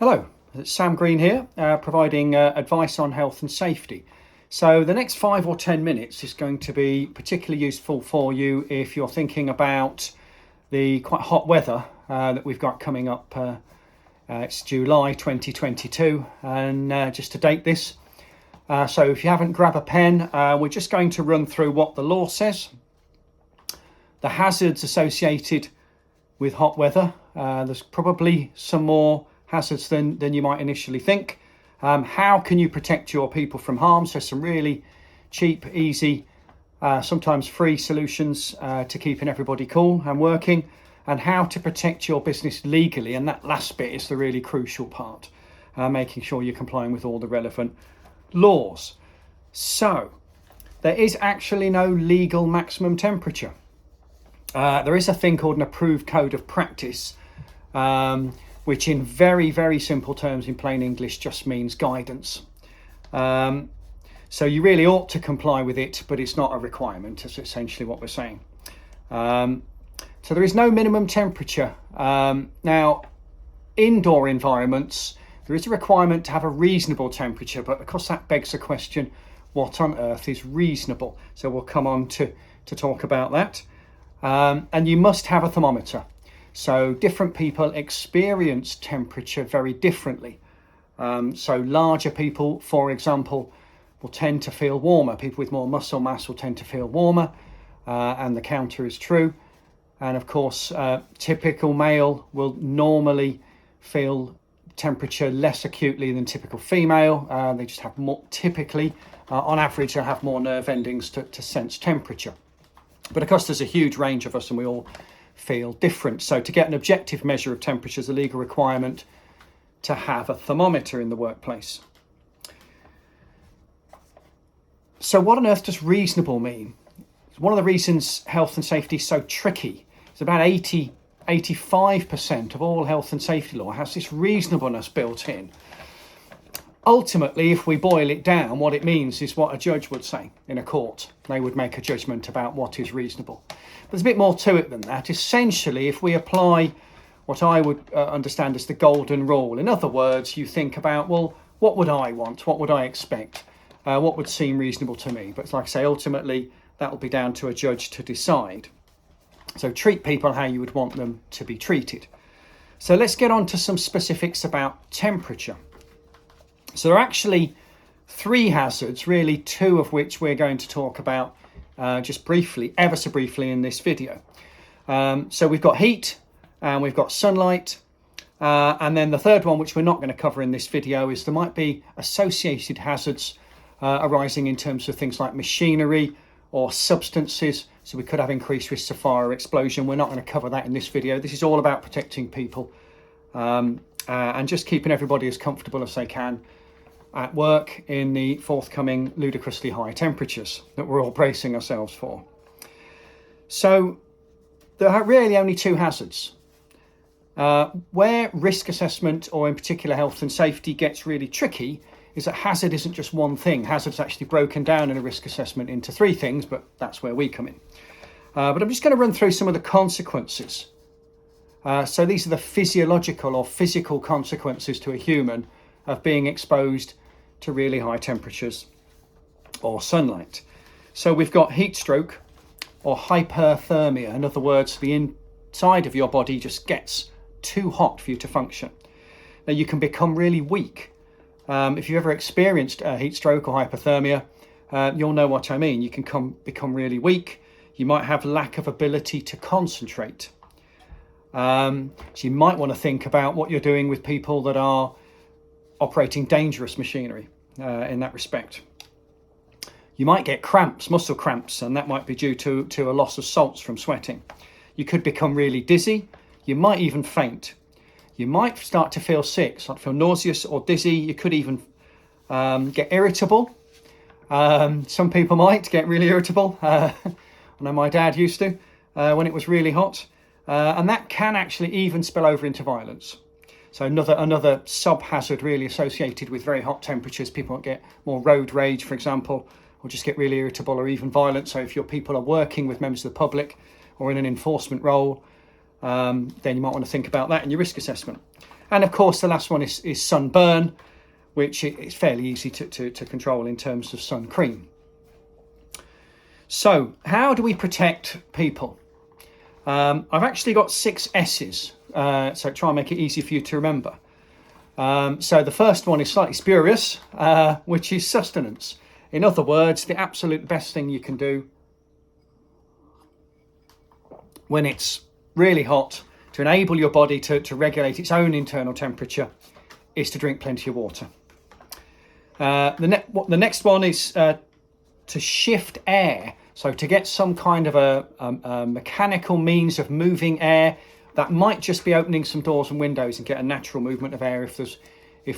Hello, it's Sam Green here, providing advice on health and safety. So the next 5 or 10 minutes is going to be particularly useful for you if you're thinking about the quite hot weather that we've got coming up. It's July 2022, and just to date this. So if you haven't grabbed a pen, we're just going to run through what the law says, the hazards associated with hot weather. There's probably some more hazards than you might initially think. How can you protect your people from harm? So some really cheap, easy, sometimes free solutions to keeping everybody cool and working, and how to protect your business legally. And that last bit is the really crucial part, making sure you're complying with all the relevant laws. So there is actually no legal maximum temperature. There is a thing called an approved code of practice, which in very, very simple terms, in plain English, just means guidance. So you really ought to comply with it, but it's not a requirement. That's essentially what we're saying. So there is no minimum temperature. Now, indoor environments, there is a requirement to have a reasonable temperature, but of course that begs the question, what on earth is reasonable? So we'll come on to talk about that. And you must have a thermometer. So different people experience temperature very differently. So larger people, for example, will tend to feel warmer. People with more muscle mass will tend to feel warmer, and the counter is true. And of course, typical male will normally feel temperature less acutely than typical female. They just have more, typically, on average, they'll have more nerve endings to sense temperature. But of course, there's a huge range of us and we all feel different. So to get an objective measure of temperature is a legal requirement to have a thermometer in the workplace. So what on earth does reasonable mean? One of the reasons health and safety is so tricky is about 85% of all health and safety law has this reasonableness built in. Ultimately, if we boil it down, what it means is what a judge would say in a court. They would make a judgment about what is reasonable. But there's a bit more to it than that. Essentially, if we apply what I would understand as the golden rule, in other words, you think about, well, what would I want? What would I expect? What would seem reasonable to me? But like I say, ultimately, that will be down to a judge to decide. So treat people how you would want them to be treated. So let's get on to some specifics about temperature. So there are actually 3 hazards, really 2 of which we're going to talk about just briefly, ever so briefly in this video. So we've got heat and we've got sunlight. And then the third one, which we're not going to cover in this video, is there might be associated hazards arising in terms of things like machinery or substances. So we could have increased risks of fire or explosion. We're not going to cover that in this video. This is all about protecting people and just keeping everybody as comfortable as they can at work in the forthcoming ludicrously high temperatures that we're all bracing ourselves for. So there are really only 2 hazards. Where risk assessment, or in particular health and safety, gets really tricky is that hazard isn't just one thing. Hazard's actually broken down in a risk assessment into 3 things, but that's where we come in. But I'm just going to run through some of the consequences. So these are the physiological or physical consequences to a human of being exposed to really high temperatures or sunlight. So we've got heat stroke or hyperthermia. In other words, the inside of your body just gets too hot for you to function. Now you can become really weak. If you've ever experienced a heat stroke or hyperthermia, you'll know what I mean. You can become really weak. You might have lack of ability to concentrate. So you might want to think about what you're doing with people that are operating dangerous machinery in that respect. You might get cramps, muscle cramps, and that might be due to a loss of salts from sweating. You could become really dizzy. You might even faint. You might start to feel sick, start to feel nauseous or dizzy. You could even get irritable. Some people might get really irritable. I know my dad used to when it was really hot. And that can actually even spill over into violence. So another sub-hazard really associated with very hot temperatures. People get more road rage, for example, or just get really irritable or even violent. So if your people are working with members of the public or in an enforcement role, then you might want to think about that in your risk assessment. And of course, the last one is sunburn, which is fairly easy to control in terms of sun cream. So how do we protect people? I've actually got 6 S's, so try and make it easy for you to remember. So the first one is slightly spurious, which is sustenance. In other words, the absolute best thing you can do when it's really hot to enable your body to regulate its own internal temperature is to drink plenty of water. The next one is to shift air. So to get some kind of a mechanical means of moving air, that might just be opening some doors and windows and get a natural movement of air. If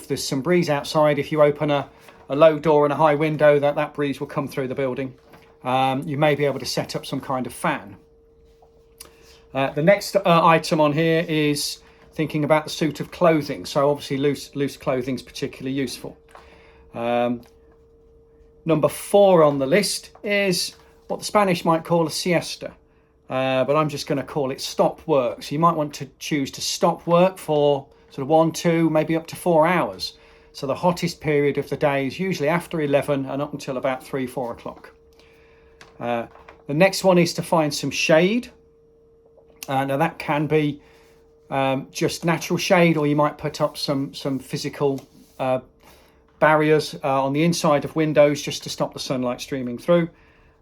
there's some breeze outside, if you open a low door and a high window, that breeze will come through the building. You may be able to set up some kind of fan. The next item on here is thinking about the suit of clothing. So obviously loose clothing is particularly useful. Number 4 on the list is what the Spanish might call a siesta, but I'm just going to call it stop work. So you might want to choose to stop work for sort of 1, 2, maybe up to 4 hours. So the hottest period of the day is usually after 11 and up until about 3, 4 o'clock. The next one is to find some shade. Now that can be just natural shade, or you might put up some physical barriers on the inside of windows just to stop the sunlight streaming through.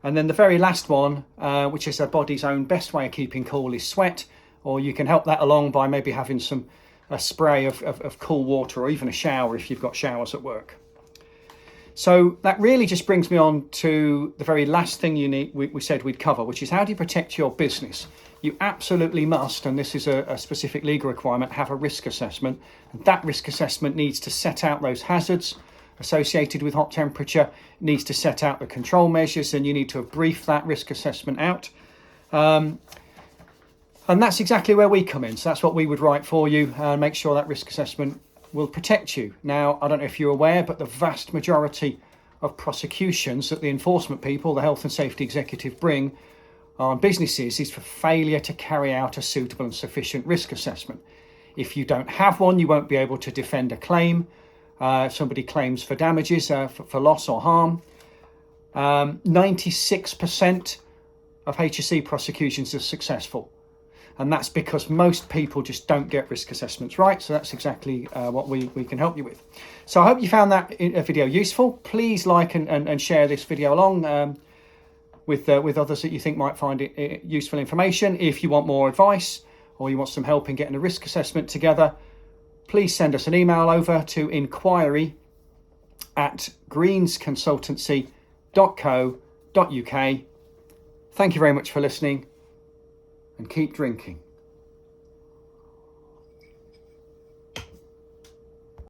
And then the very last one, which is our body's own best way of keeping cool, is sweat, or you can help that along by maybe having a spray of cool water, or even a shower if you've got showers at work. So that really just brings me on to the very last thing we said we'd cover, which is how do you protect your business? You absolutely must, and this is a specific legal requirement, have a risk assessment. And that risk assessment needs to set out those hazards associated with hot temperature, needs to set out the control measures, and you need to have briefed that risk assessment out. And that's exactly where we come in. So that's what we would write for you and make sure that risk assessment will protect you. Now, I don't know if you're aware, but the vast majority of prosecutions that the enforcement people, the health and safety executive, bring on businesses is for failure to carry out a suitable and sufficient risk assessment. If you don't have one, you won't be able to defend a claim. If somebody claims for damages, for loss or harm. 96% of HSE prosecutions are successful. And that's because most people just don't get risk assessments right. So that's exactly what we can help you with. So I hope you found that video useful. Please like and share this video along with others that you think might find it useful information. If you want more advice or you want some help in getting a risk assessment together, please send us an email over to inquiry@greensconsultancy.co.uk. Thank you very much for listening, and keep drinking.